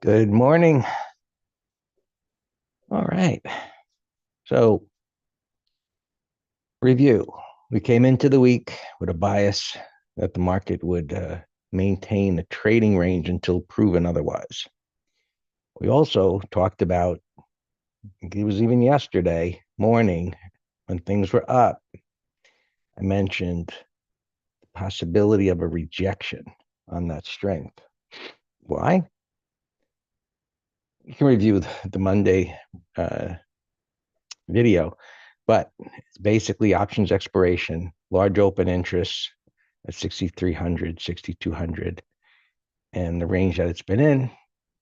Good morning. All right. So, review. We came into the week with a bias that the market would maintain a trading range until proven otherwise. We also talked about, it was even yesterday morning when things were up. I mentioned the possibility of a rejection on that strength. Why? You can review the Monday uh, video, but it's basically options expiration, large open interests at 6,300, 6,200, and the range that it's been in.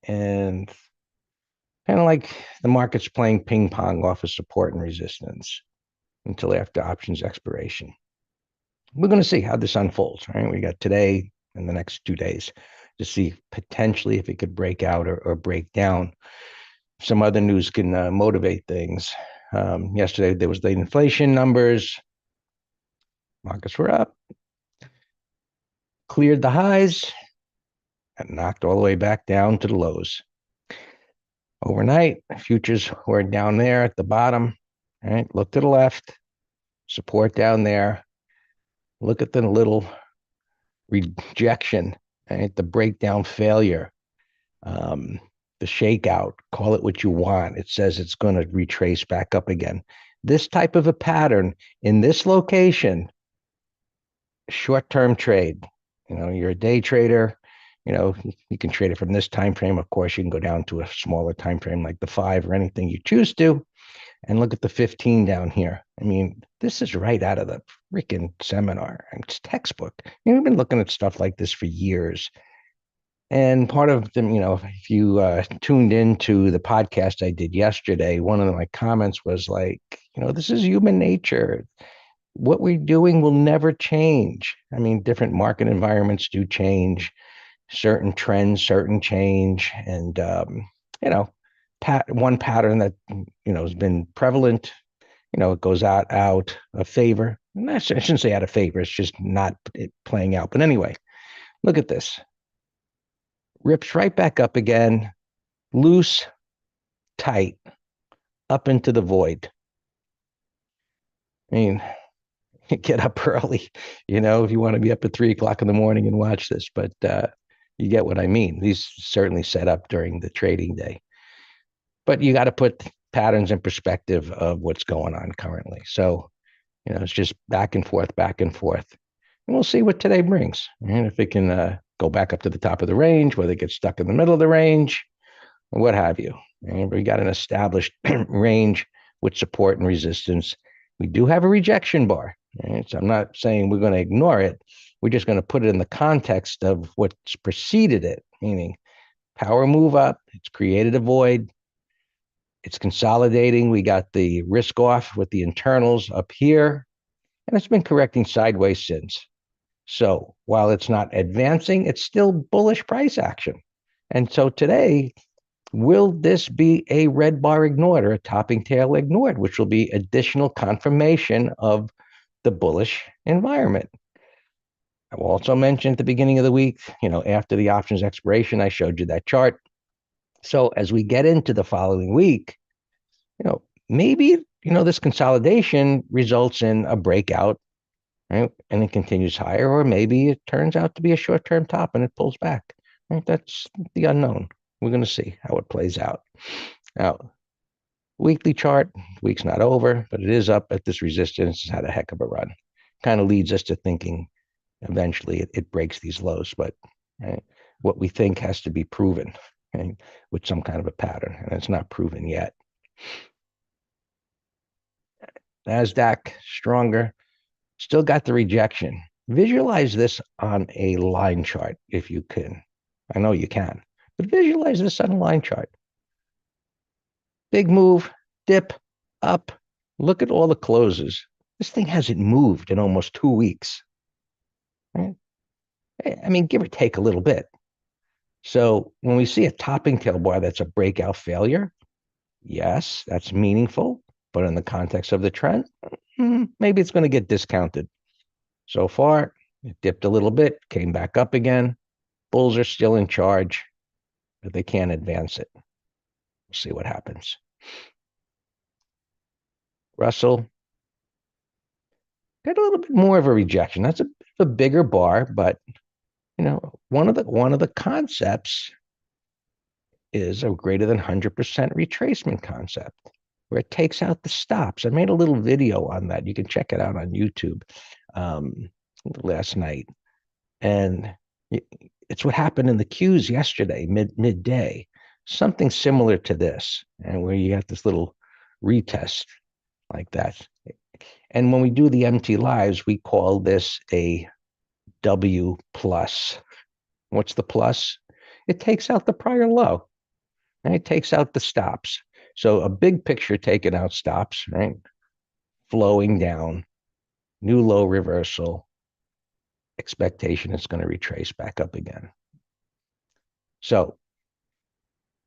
And kind of like the market's playing ping pong off of support and resistance until after options expiration. We're going to see how this unfolds, right? We got today and the next 2 days to see potentially if it could break out or break down. Some other news can motivate things. Yesterday, there was the inflation numbers. Markets were up, cleared the highs, and knocked all the way back down to the lows. Overnight, futures were down there at the bottom. Right, look to the left, support down there. Look at the little rejection, right, the breakdown failure, um, the shakeout. Call it what you want. It says it's going to retrace back up again. This type of a pattern in this location, short-term trade. You're a day trader. You can trade it from this time frame. Of course, you can go down to a smaller time frame like the 5 or anything you choose to. And look at the 15 down here. I mean, this is right out of the freaking seminar. It's textbook. We've been looking at stuff like this for years. And part of them, if you tuned into the podcast I did yesterday, one of my comments was like, this is human nature. What we're doing will never change. I mean, different market environments do change, certain trends, certain change. And, one pattern that, has been prevalent, it goes out of favor. And I shouldn't say out of favor. It's just not playing out. But anyway, look at this. Rips right back up again, loose, tight, up into the void. I mean, get up early, if you want to be up at 3 o'clock in the morning and watch this, but you get what I mean. These certainly set up during the trading day, but you got to put patterns in perspective of what's going on currently. So, it's just back and forth, back and forth. And we'll see what today brings. And if it can go back up to the top of the range, whether it gets stuck in the middle of the range, or what have you. And we got an established range with support and resistance. We do have a rejection bar. Right? So I'm not saying we're going to ignore it. We're just going to put it in the context of what's preceded it, meaning power move up. It's created a void. It's consolidating. We got the risk off with the internals up here, and it's been correcting sideways since. So while it's not advancing, it's still bullish price action. And so today, will this be a red bar ignored or a topping tail ignored, which will be additional confirmation of the bullish environment? I will also mention at the beginning of the week, after the options expiration, I showed you that chart. So as we get into the following week, maybe, this consolidation results in a breakout, right? And it continues higher, or maybe it turns out to be a short-term top and it pulls back, right? That's the unknown. We're going to see how it plays out. Now, weekly chart, week's not over, but it is up at this resistance. It's had a heck of a run. Kind of leads us to thinking eventually it breaks these lows, but right, what we think has to be proven, right, with some kind of a pattern, and it's not proven yet. NASDAQ stronger, still got the rejection. Visualize this on a line chart if you can. I know you can, but visualize this on a line chart. Big move, dip, up. Look at all the closes. This thing hasn't moved in almost 2 weeks. Right? I mean, give or take a little bit. So when we see a topping tail bar that's a breakout failure, yes, that's meaningful. But in the context of the trend, maybe it's going to get discounted. So far, it dipped a little bit, came back up again. Bulls are still in charge. but they can't advance it. We'll see what happens. Russell got a little bit more of a rejection. That's a bigger bar, but one of the concepts is a greater than 100% retracement concept, where it takes out the stops. I made a little video on that. You can check it out on YouTube last night. And it's what happened in the Qs yesterday, midday. Something similar to this, and where you have this little retest like that. And when we do the MT lives, we call this a W plus. What's the plus? It takes out the prior low, and it takes out the stops. So a big picture taking out stops, right? Flowing down, new low reversal, expectation is going to retrace back up again. So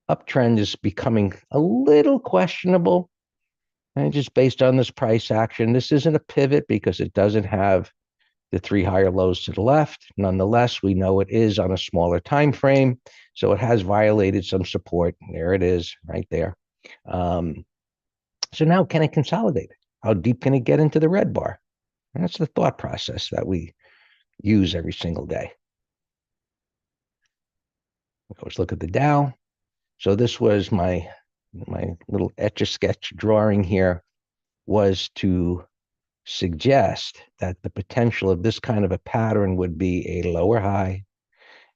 uptrend is becoming a little questionable, and just based on this price action. This isn't a pivot because it doesn't have the 3 higher lows to the left. Nonetheless, we know it is on a smaller time frame, so it has violated some support. There it is, right there. So now, can it consolidate? How deep can it get into the red bar? And that's the thought process that we use every single day. Let's look at the Dow. So this was my little etch-a-sketch drawing here, was to suggest that the potential of this kind of a pattern would be a lower high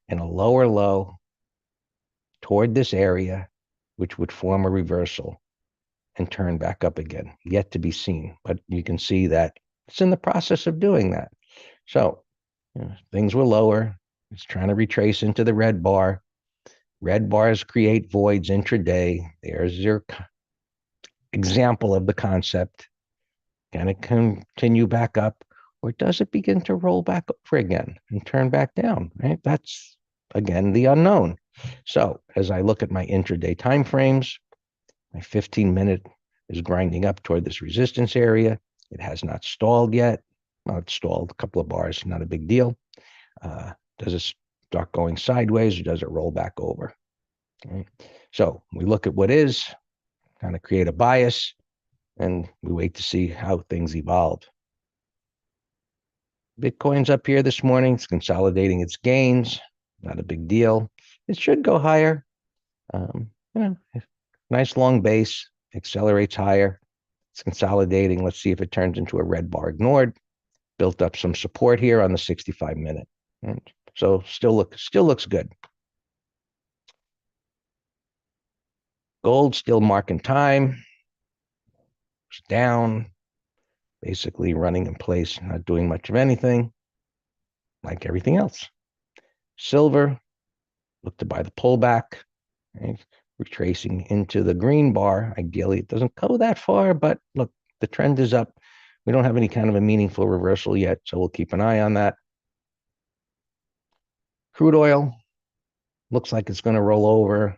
and a lower low toward this area, which would form a reversal and turn back up again. Yet to be seen, but you can see that it's in the process of doing that. So things were lower. It's trying to retrace into the red bar. Red bars create voids intraday. There's your example of the concept. Can it continue back up, or does it begin to roll back over again and turn back down? Right? That's, again, the unknown. So as I look at my intraday time frames, my 15-minute is grinding up toward this resistance area. It has not stalled yet. Well, it's stalled a couple of bars, not a big deal. Does it start going sideways, or does it roll back over? Right? So we look at what is, kind of create a bias, and we wait to see how things evolve. Bitcoin's up here this morning. It's consolidating its gains. Not a big deal. It should go higher. Nice long base, accelerates higher. It's consolidating. Let's see if it turns into a red bar ignored. Built up some support here on the 65-minute. And so still looks good. Gold still marking time. It's down, basically running in place, not doing much of anything, like everything else. Silver, look to buy the pullback, right? Retracing into the green bar. Ideally, it doesn't go that far, but look, the trend is up. We don't have any kind of a meaningful reversal yet, so we'll keep an eye on that. Crude oil looks like it's going to roll over.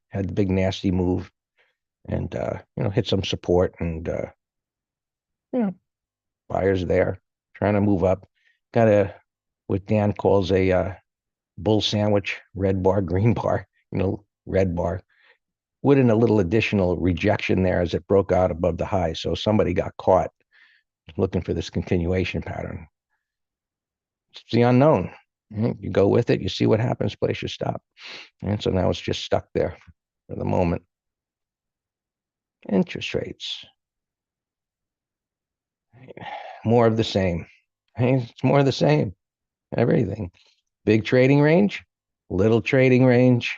Had the big nasty move, and hit some support, and buyers there trying to move up. Got what Dan calls a bull sandwich, red bar, green bar. Red bar with a little additional rejection there as it broke out above the high. So somebody got caught looking for this continuation pattern. It's the unknown. You go with it, you see what happens, place your stop. And so now it's just stuck there for the moment. Interest rates. More of the same. It's more of the same. Everything. Big trading range, little trading range.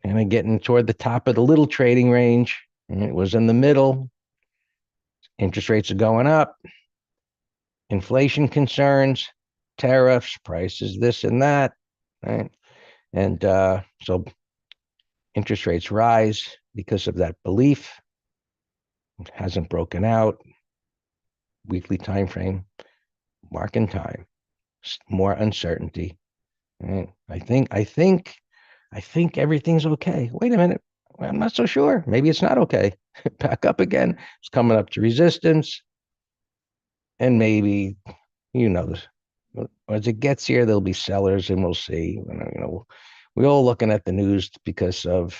And getting toward the top of the little trading range. And it was in the middle. Interest rates are going up. Inflation concerns, tariffs, prices, this and that. Right? And so interest rates rise because of that belief. It hasn't broken out. Weekly time frame, marking time, more uncertainty. Right? I think everything's okay. Wait a minute. I'm not so sure. Maybe it's not okay. Back up again. It's coming up to resistance. And maybe, as it gets here, there'll be sellers, and we'll see. we're all looking at the news because of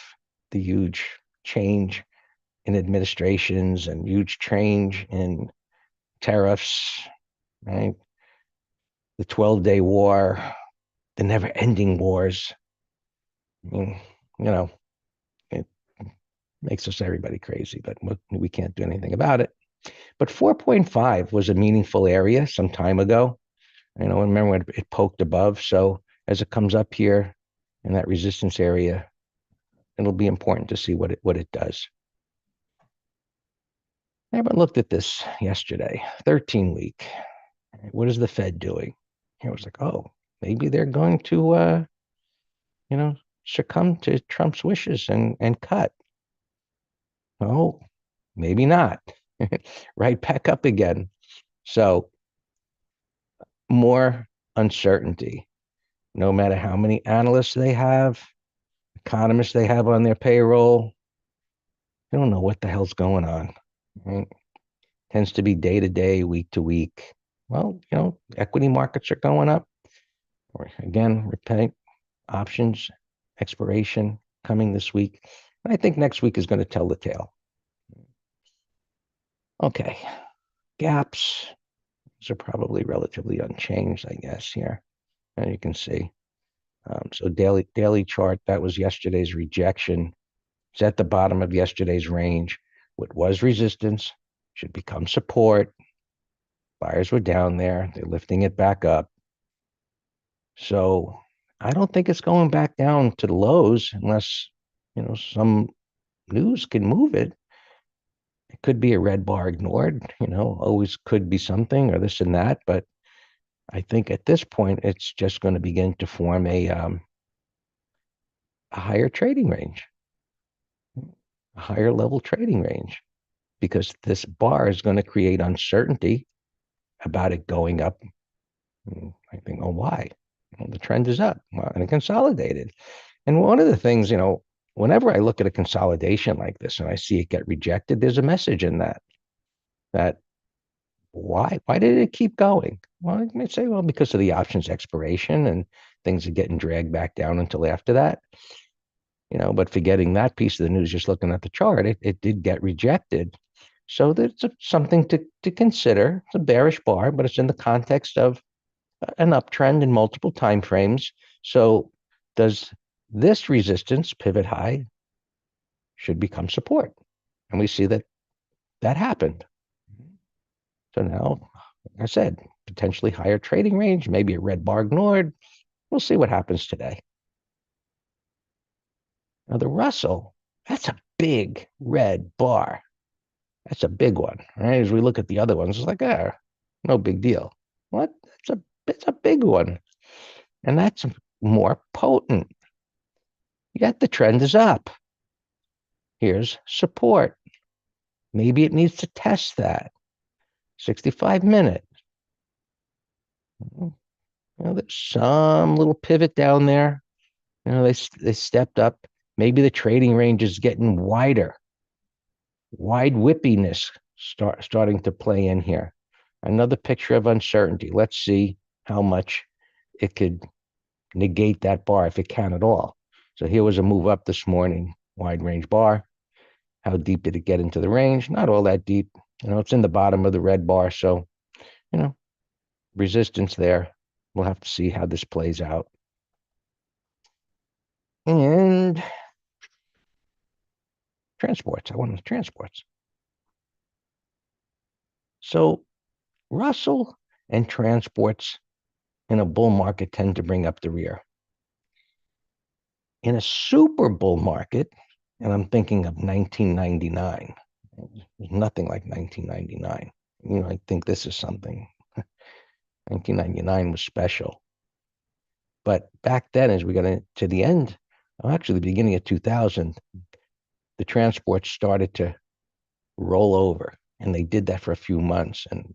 the huge change in administrations and huge change in tariffs, right? The 12-day war, the never-ending wars. I mean, you know, it makes us everybody crazy, but we can't do anything about it. But 4.5 was a meaningful area some time ago. Remember when it poked above. So as it comes up here in that resistance area, it'll be important to see what it does. I haven't looked at this yesterday. 13-week. What is the Fed doing? I was like, oh, maybe they're going to succumb to Trump's wishes and cut. Oh, maybe not. Right back up again. So more uncertainty. No matter how many analysts they have, economists they have on their payroll, they don't know what the hell's going on. Right? Tends to be day to day, week to week. Well, equity markets are going up. Or again, repeat options expiration coming this week. And I think next week is going to tell the tale. Okay, gaps. These are probably relatively unchanged, I guess, here. And you can see. So daily chart, that was yesterday's rejection. It's at the bottom of yesterday's range. What was resistance should become support. Buyers were down there. They're lifting it back up. So I don't think it's going back down to the lows unless, some news can move it. It could be a red bar ignored, always could be something or this and that. But I think at this point, it's just going to begin to form a higher trading range, a higher level trading range, because this bar is going to create uncertainty about it going up. I think, oh, why? Well, the trend is up, well, and it consolidated. And one of the things, whenever I look at a consolidation like this and I see it get rejected, there's a message in that why did it keep going? Well, you might say, well, because of the options expiration and things are getting dragged back down until after that. But forgetting that piece of the news, just looking at the chart, it did get rejected. So that's something to consider. It's a bearish bar, but it's in the context of an uptrend in multiple time frames. So does this resistance pivot high should become support? And we see that happened. So now, like I said, potentially higher trading range, maybe a red bar ignored. We'll see what happens today. Now the Russell, that's a big red bar. That's a big one, right? As we look at the other ones, it's like, no big deal. What? It's a big one. And that's more potent. Yet the trend is up. Here's support. Maybe it needs to test that. 65-minute. There's some little pivot down there. They stepped up. Maybe the trading range is getting wider. Wide whippiness starting to play in here. Another picture of uncertainty. Let's see how much it could negate that bar, if it can at all. So here was a move up this morning, wide range bar. How deep did it get into the range? Not all that deep. It's in the bottom of the red bar. So, resistance there. We'll have to see how this plays out. And transports. I want the transports. So Russell and transports in a bull market tend to bring up the rear. In a super bull market, and I'm thinking of 1999, there's nothing like 1999. I think this is something. 1999 was special. But back then, as we got to the end, actually the beginning of 2000, the transports started to roll over. And they did that for a few months. And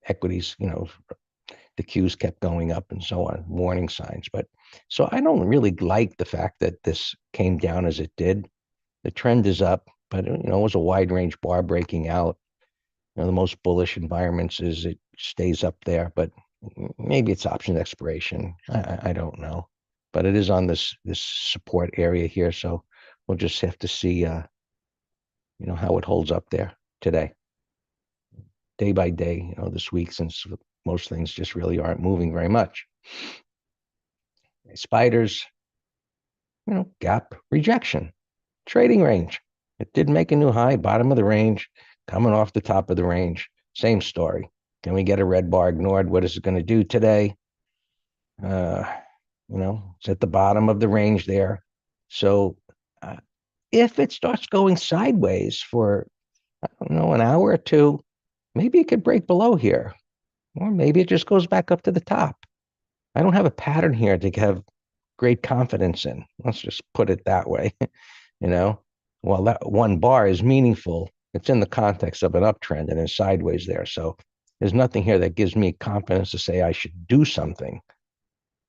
equities, the Qs kept going up and so on, warning signs. But so I don't really like the fact that this came down as it did. The trend is up, but it was a wide range bar breaking out. The most bullish environments is it stays up there, but maybe it's option expiration. I don't know. but it is on this support area here. So we'll just have to see, how it holds up there today, day by day, this week, since most things just really aren't moving very much. Spiders, gap rejection, trading range. It did make a new high, bottom of the range, coming off the top of the range. Same story. Can we get a red bar ignored? What is it going to do today? It's at the bottom of the range there. So if it starts going sideways for, I don't know, an hour or two, maybe it could break below here, or maybe it just goes back up to the top. I don't have a pattern here to have great confidence in. Let's just put it that way. While that one bar is meaningful, it's in the context of an uptrend and is sideways there. So there's nothing here that gives me confidence to say I should do something.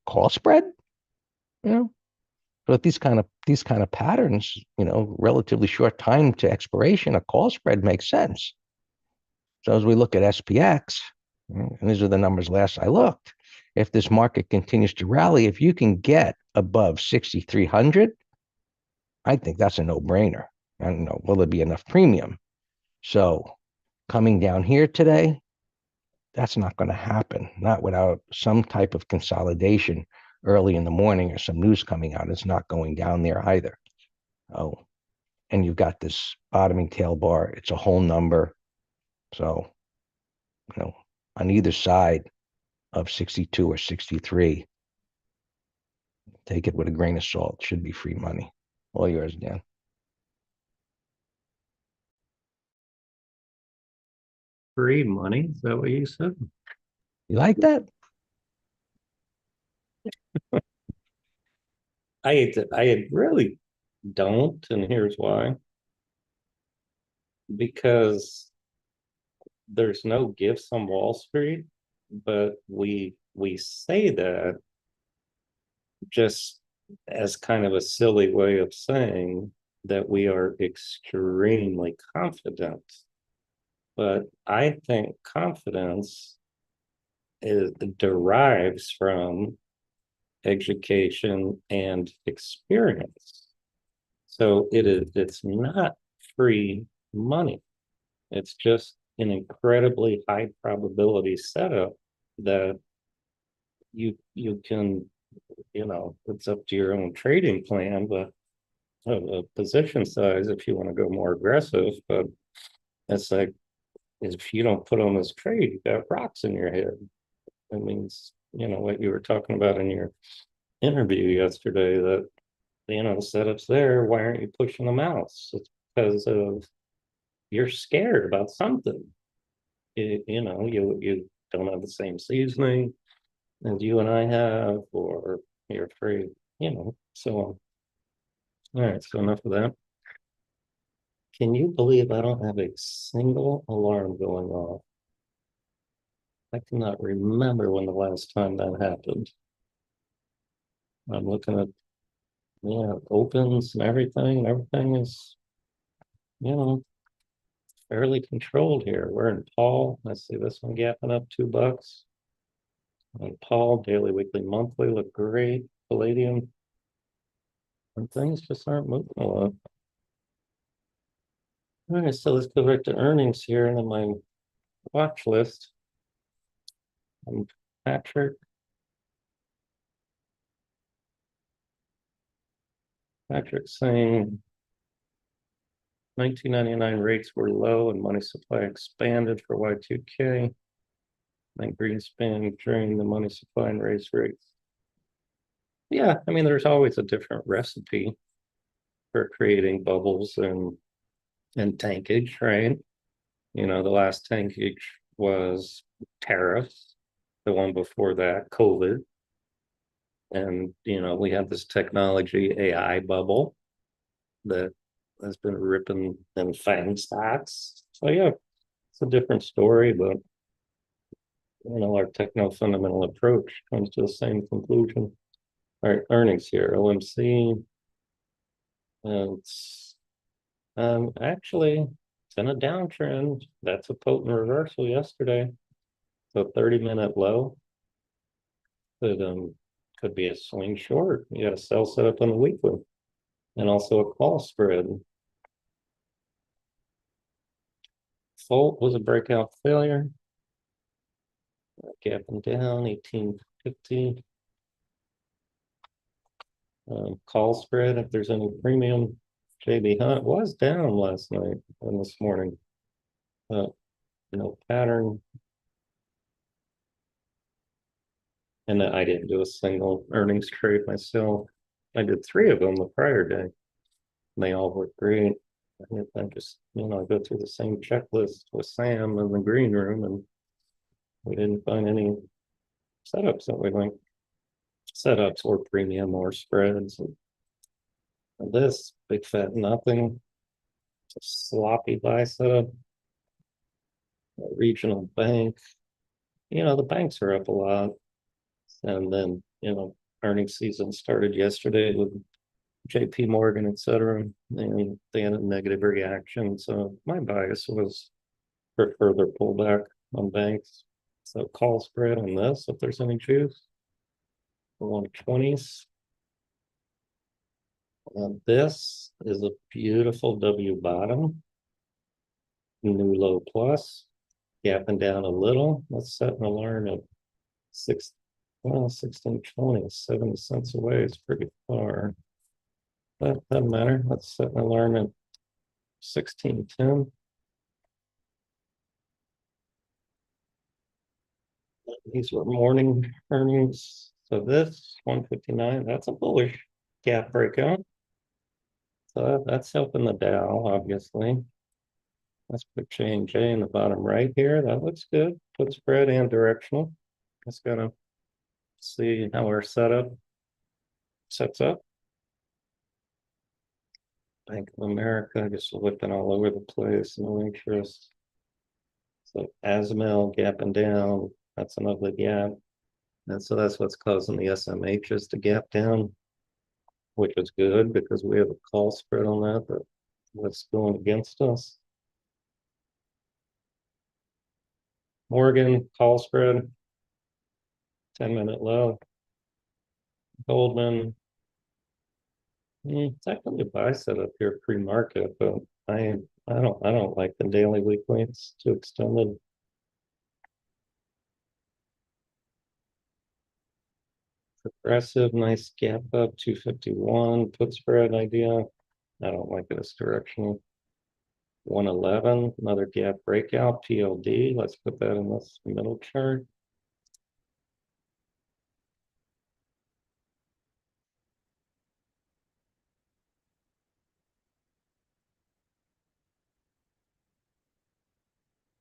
Call spread, But these kind of patterns, relatively short time to expiration, a call spread makes sense. So as we look at SPX, and these are the numbers last I looked, if this market continues to rally, if you can get above 6,300, I think that's a no-brainer. I don't know, will there be enough premium? So coming down here today, that's not going to happen, not without some type of consolidation early in the morning or some news coming out. It's not going down there either. Oh, and you've got this bottoming tail bar. It's a whole number. So, on either side of 62 or 63, take it with a grain of salt. It should be free money. All yours, Dan. Free money? Is that what you said? You like that? I really don't, and here's why. Because there's no gifts on Wall Street, but we say that just as kind of a silly way of saying that we are extremely confident. But I think confidence derives from education and experience. So it's not free money. It's just an incredibly high probability setup that you can, it's up to your own trading plan, but a position size if you want to go more aggressive. But it's like, if you don't put on this trade, you got rocks in your head. It means, what you were talking about in your interview yesterday, that the setup's there. Why aren't you pushing the mouse? It's because of you're scared about something. You don't have the same seasoning as you and I have, or you're afraid, so on. All right, so enough of that. Can you believe I don't have a single alarm going off? I cannot remember when the last time that happened. I'm looking at, opens and everything. Everything is, fairly controlled here. We're in Paul. Let's see this one gapping up $2. And Paul, daily, weekly, monthly look great. Palladium. And things just aren't moving a lot. All right, so let's go back to earnings here and then my watch list. Patrick. Patrick's saying 1999 rates were low and money supply expanded for Y2K. And Greenspan during the money supply and raise rates. Yeah, I mean, there's always a different recipe for creating bubbles and tankage, right? The last tankage was tariffs. The one before that, COVID. And, we have this technology AI bubble that has been ripping and FANG stocks. So yeah, it's a different story, but our techno fundamental approach comes to the same conclusion. All right, earnings here. OMC. It's actually it's in a downtrend. That's a potent reversal yesterday. So 30-minute low. But could be a swing short. You got a sell set up on the weekly. And also a call spread. Fault was a breakout failure. Gapping down 1850. Call spread, if there's any premium. JB Hunt was down last night and this morning. No pattern. And I didn't do a single earnings trade myself. I did 3 of them the prior day. And they all worked great. I just, I go through the same checklist with Sam in the green room, and we didn't find any setups that we like. Setups or premium or spreads. And this big fat nothing. It's a sloppy buy setup. A regional bank. The banks are up a lot. And then, earnings season started yesterday with JP Morgan, et cetera, and they had a negative reaction. So my bias was for further pullback on banks. So call spread on this, if there's any juice. 120s. And this is a beautiful W bottom. New low plus. Gapping down a little. Let's set an alarm at 1620, 70 cents away. It's pretty far. But doesn't matter. Let's set an alarm at 1610. These were morning earnings. So this 159, that's a bullish gap breakout. So that's helping the Dow, obviously. Let's put J&J in the bottom right here. That looks good. Put spread and directional. Just gotta see how our setup sets up. Bank of America just whipping all over the place. No interest. So Asmel gapping down. That's an ugly gap. And so that's what's causing the SMHs to gap down, which is good because we have a call spread on that, but what's going against us. Morgan, call spread, 10-minute low. Goldman, technically a buy set up here pre-market, but I don't like the daily weekly. It's too extended. Progressive, nice gap up, 251, put spread idea. I don't like this direction. 111, another gap breakout, PLD. Let's put that in this middle chart.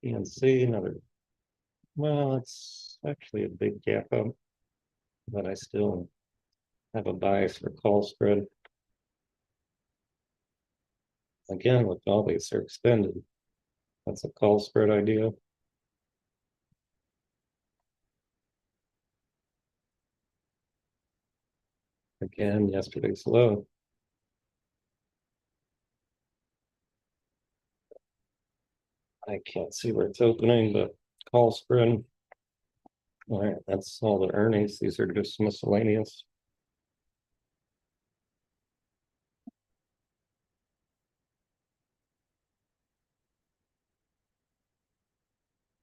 PNC, another, well, it's actually a big gap up, but I still have a bias for call spread. Again, with all these are extended. That's a call spread idea. Again, yesterday's low. I can't see where it's opening, but call spread. All right, that's all the earnings. These are just miscellaneous.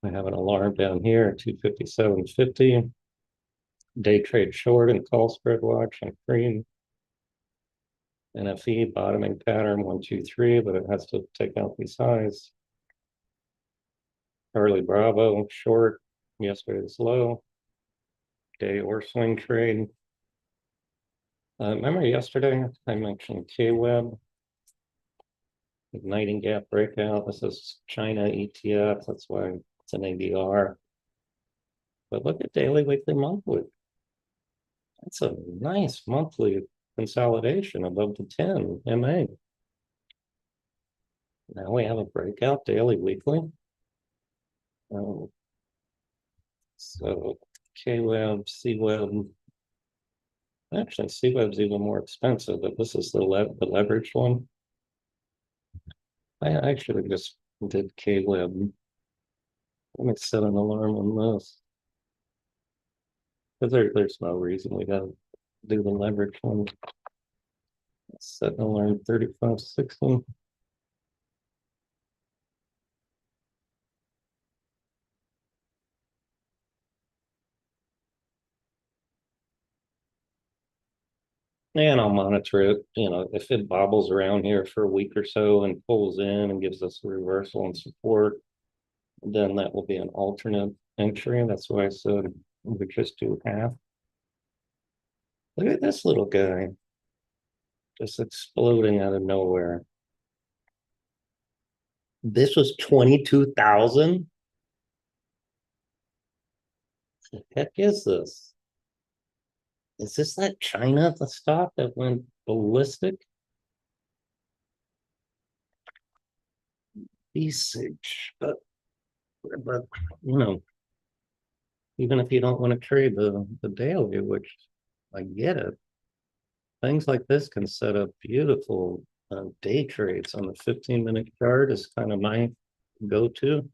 I have an alarm down here, 257.50. Day trade short and call spread watch on green. NFE bottoming pattern 1, 2, 3, but it has to take out these highs. Charlie Bravo short, yesterday's low. Day or swing trade. Remember yesterday I mentioned KWeb, igniting gap breakout. This is China ETF. That's why it's an ADR. But look at daily, weekly, monthly. That's a nice monthly consolidation above the 10 MA. Now we have a breakout daily, weekly. So KWeb, CWeb. Actually, CWeb's even more expensive, but this is the leveraged one. I actually just did KWeb. Let me set an alarm on this. Because there's no reason we got do the leverage one. Set an alarm 3560. And I'll monitor it, if it bobbles around here for a week or so and pulls in and gives us a reversal and support, then that will be an alternate entry. That's why I said we would just do half. Look at this little guy. Just exploding out of nowhere. This was 22,000. The heck is this? Is this that China, the stock that went ballistic? Usage, but even if you don't want to trade the daily, which I get it, things like this can set up beautiful day trades on the 15-minute chart is kind of my go-to.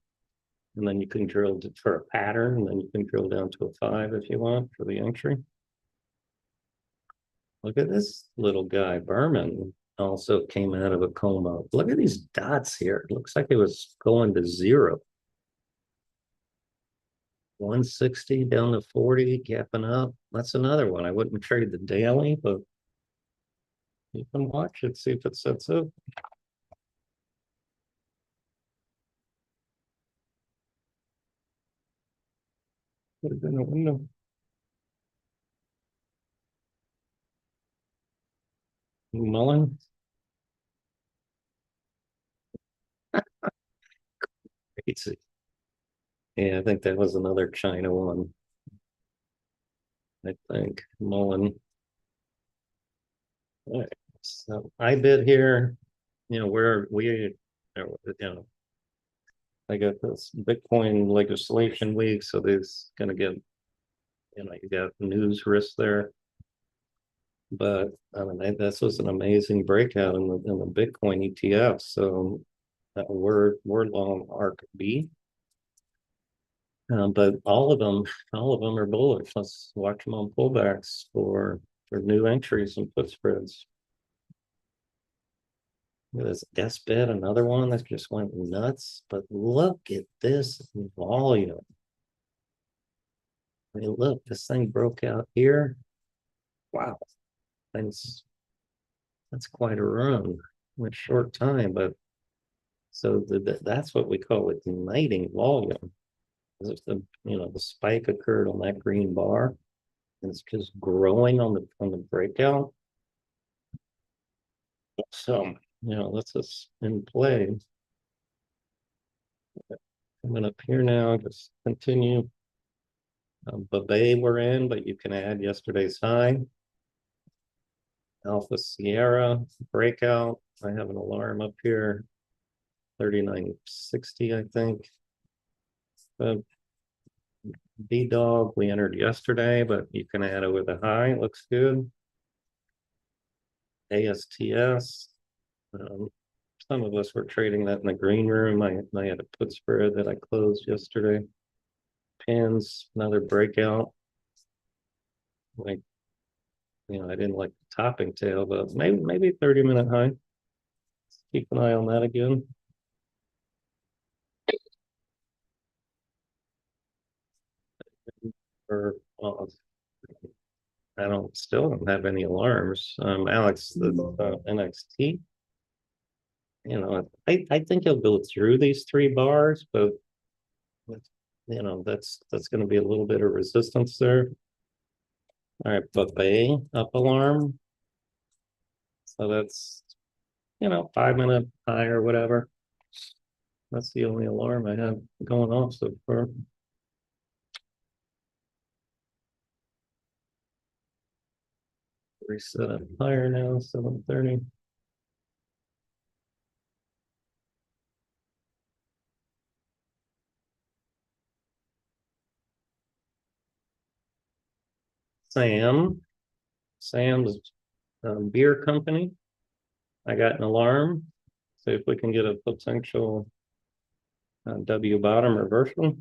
And then you can drill for a pattern, and then you can drill down to a 5 if you want for the entry. Look at this little guy. Berman also came out of a coma. Look at these dots here. It looks like it was going to 0. 160 down to 40, gapping up. That's another one. I wouldn't trade the daily, but you can watch it, see if it sets up. Put it in the window. Mullen. Crazy. Yeah, I think that was another China one. I think Mullen. All right. So I bid here, where I got this Bitcoin legislation week, so there's gonna get, you got news risk there. But I mean, this was an amazing breakout in the Bitcoin ETF. So we're long ARK B. But all of them are bullish. Let's watch them on pullbacks for new entries and put spreads. Look at this SBIT, another one that just went nuts. But look at this volume. I mean, look, this thing broke out here. Wow, that's quite a run in a short time. But so that's what we call igniting volume. The spike occurred on that green bar, and it's just growing on the breakout. So that's us in play. Coming up here now, just continue. Babay we're in, but you can add yesterday's high. Alpha Sierra breakout. I have an alarm up here, 3960, I think. B-Dog, we entered yesterday, but you can add it with a high. Looks good. ASTS. Some of us were trading that in the green room. I had a put spread that I closed yesterday. Pins, another breakout. I didn't like the topping tail, but maybe 30-minute high. Let's keep an eye on that again. I still don't have any alarms. Alex, the NXT. I think he'll go through these 3 bars, but that's going to be a little bit of resistance there. All right, Buffet up alarm. So that's 5-minute high or whatever. That's the only alarm I have going off so far. Reset up higher now, 730. Sam's beer company. I got an alarm. See if we can get a potential W bottom reversal.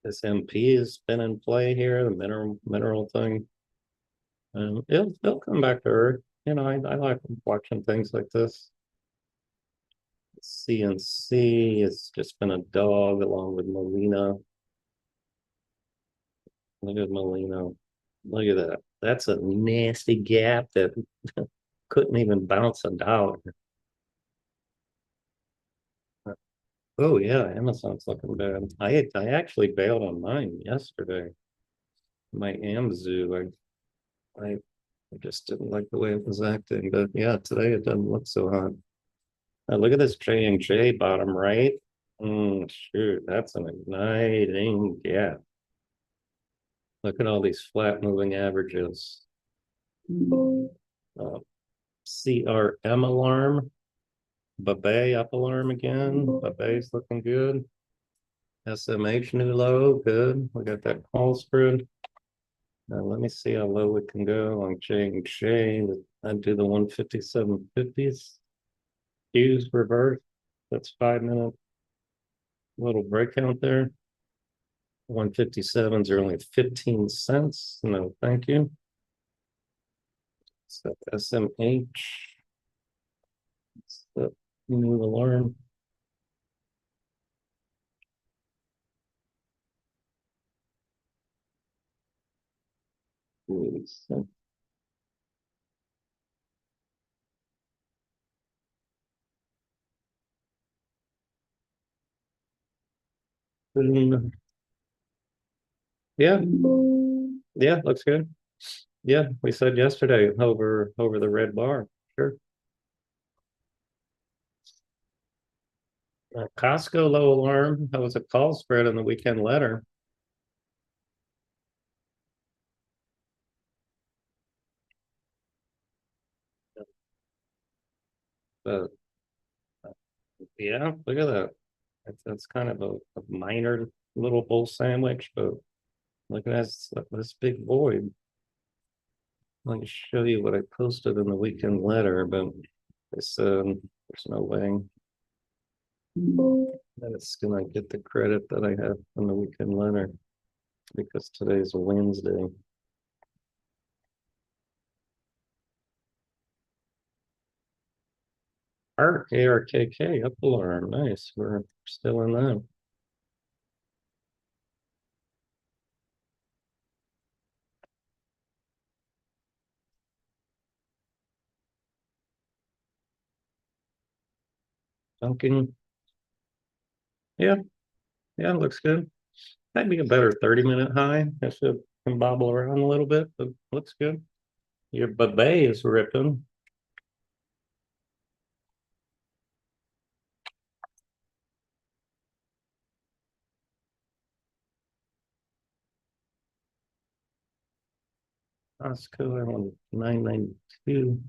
This MP has been in play here, the mineral thing. It'll come back to earth. You know, I like watching things like this. CNC, it's just been a dog along with Molina. Look at Molina. Look at that. That's a nasty gap that couldn't even bounce a dollar. Oh yeah, Amazon's looking bad. I actually bailed on mine yesterday. My Amazoo, I just didn't like the way it was acting. But yeah, today it doesn't look so hot. Look at this J&J bottom right. Shoot, that's an igniting gap. Look at all these flat moving averages. Uh, CRM alarm. Babay up alarm again. Babay's looking good. SMH new low, good. We got that call spread. Now let me see how low we can go on J&J. I'd do the 157.50s. Q's reverse. That's 5-minute little breakout there. 157s are only 15 cents. No, thank you. So SMH. It's the new alarm. So, yeah, yeah, looks good. Yeah, we said yesterday over the red bar. Sure. Costco low alarm. That was a call spread in the weekend letter. But yeah, look at that. That's kind of a minor little bull sandwich, but look at this big void. Let me show you what I posted in the weekend letter, but it's there's no way that it's gonna get the credit that I have from the weekend letter because today's Wednesday. ARKK up alarm. Nice. We're still in that. Dunking. Yeah, yeah, looks good. That'd be a better 30-minute high. I should can bobble around a little bit, but looks good. Your Babay is ripping. Costco, I want 992.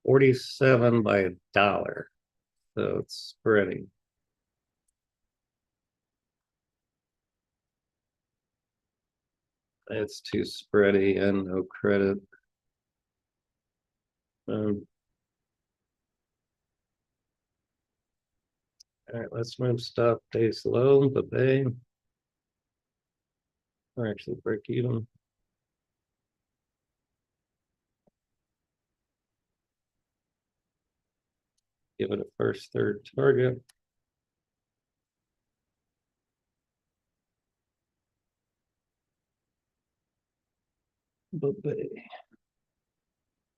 $47 by $1. So it's spreading. It's too spready and no credit. Um, all right, let's move stop days low, Babay. Or actually break even. Give it a first, third target. Babay.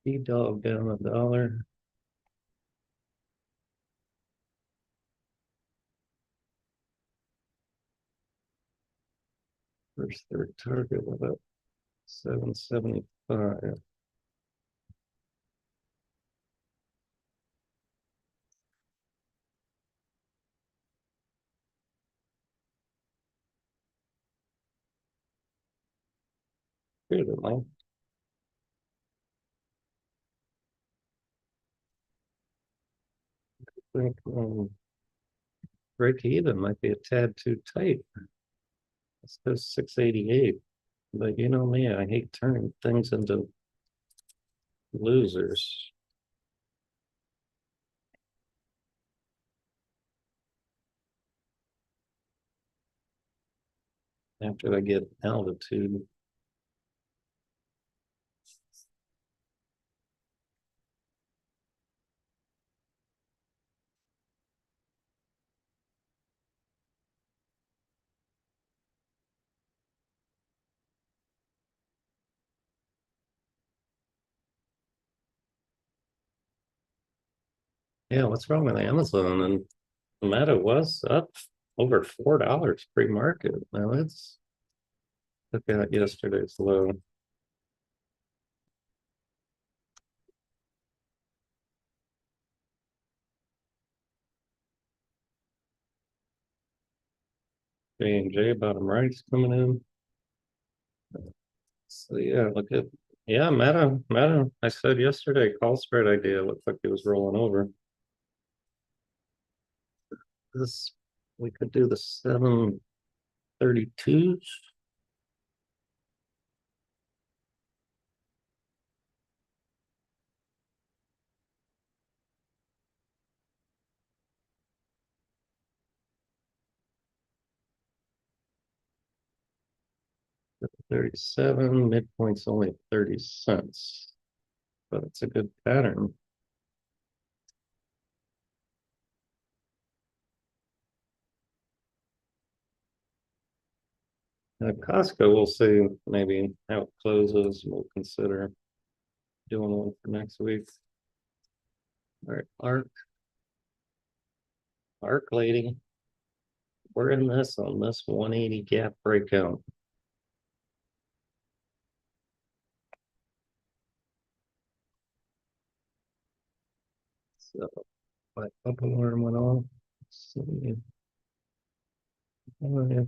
E-dog down $1. First, third target about 775. Good enough. I think break even might be a tad too tight. Let's go 688. But you know me, I hate turning things into losers. after they get altitude. Yeah, what's wrong with Amazon? And Meta was up over $4 pre-market. Now it's look at yesterday's low. J&J bottom right's coming in. So yeah, look at yeah, Meta. I said yesterday, call spread idea looked like it was rolling over. This we could do the 732s. $37, midpoint's only 30 cents, but it's a good pattern. Costco, we'll see maybe how it closes. We'll consider doing one for next week. All right, Arc lady, we're in this on this 180 gap breakout. So my up alarm went off. Let's see. Oh, yeah.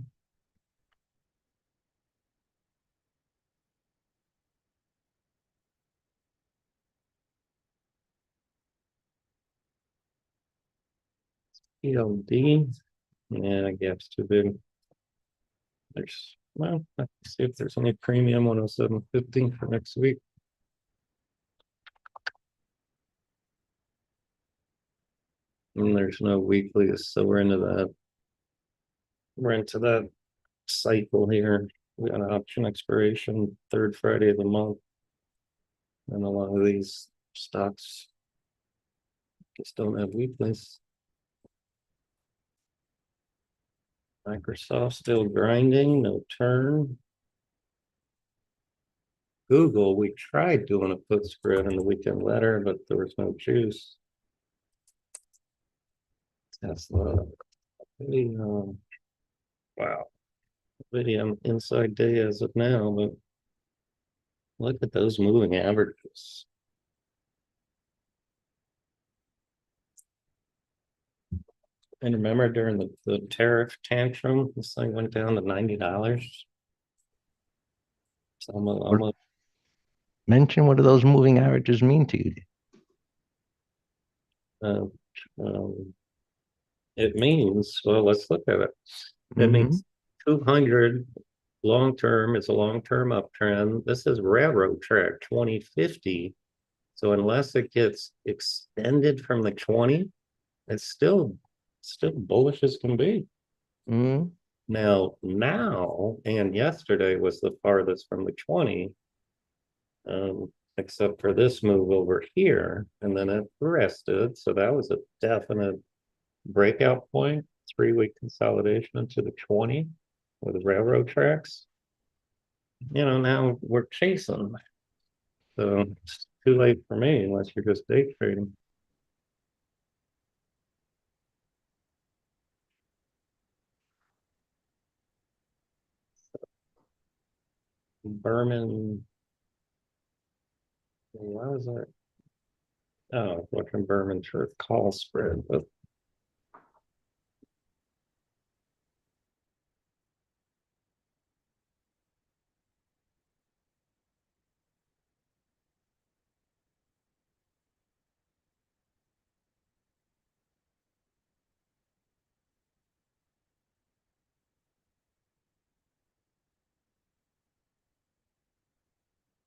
PLD. Yeah, gap's too big. There's well, let's see if there's any premium 107.50 for next week. And there's no weeklies, so we're into that cycle here. We got an option expiration third Friday of the month. And a lot of these stocks just don't have weakness. Microsoft still grinding, no turn. Google, we tried doing a put spread in the weekend letter, but there was no juice. Tesla, wow, video inside day as of now, but look at those moving averages. And remember during the tariff tantrum, this thing went down to $90. So Mention what do those moving averages mean to you? uh, um, it means, well, let's look at it. It means 200 long term is a long term uptrend. This is railroad track 2050. So unless it gets extended from the 20, it's still bullish as can be. Mm-hmm. Now, and yesterday was the farthest from the 20, except for this move over here, and then it rested. So that was a definite breakout point, 3-week consolidation into the 20 with railroad tracks. Now we're chasing. So it's too late for me unless you're just day trading. Berman, why was that? Oh, looking Berman for call spread, but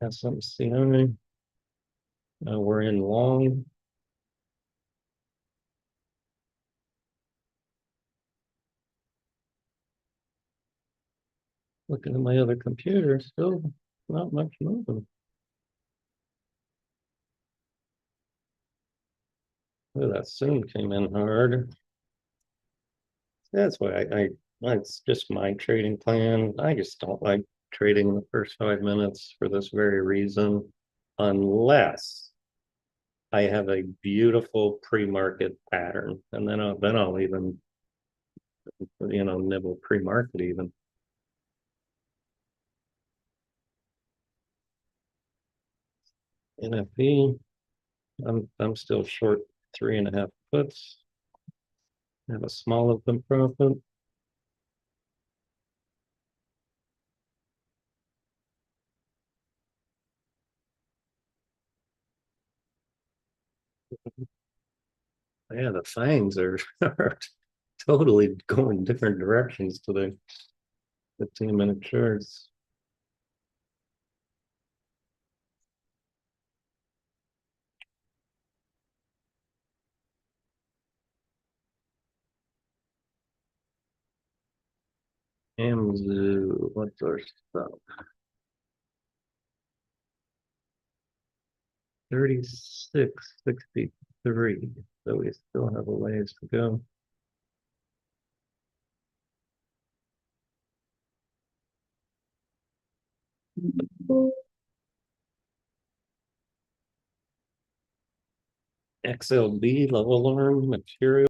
SMCI. We're in long. Looking at my other computer, still not much moving. Oh, that soon came in hard. That's why it's just my trading plan. I just don't like trading in the first 5 minutes for this very reason, unless I have a beautiful pre-market pattern, and then I'll even, nibble pre-market even. NFP, I'm still short 3.5 puts. I have a small open profit. Yeah, the fangs are, are totally going different directions today. 15-minute charts. Amzu, what's our stuff? 36.63. So we still have a ways to go. XLB level arm material.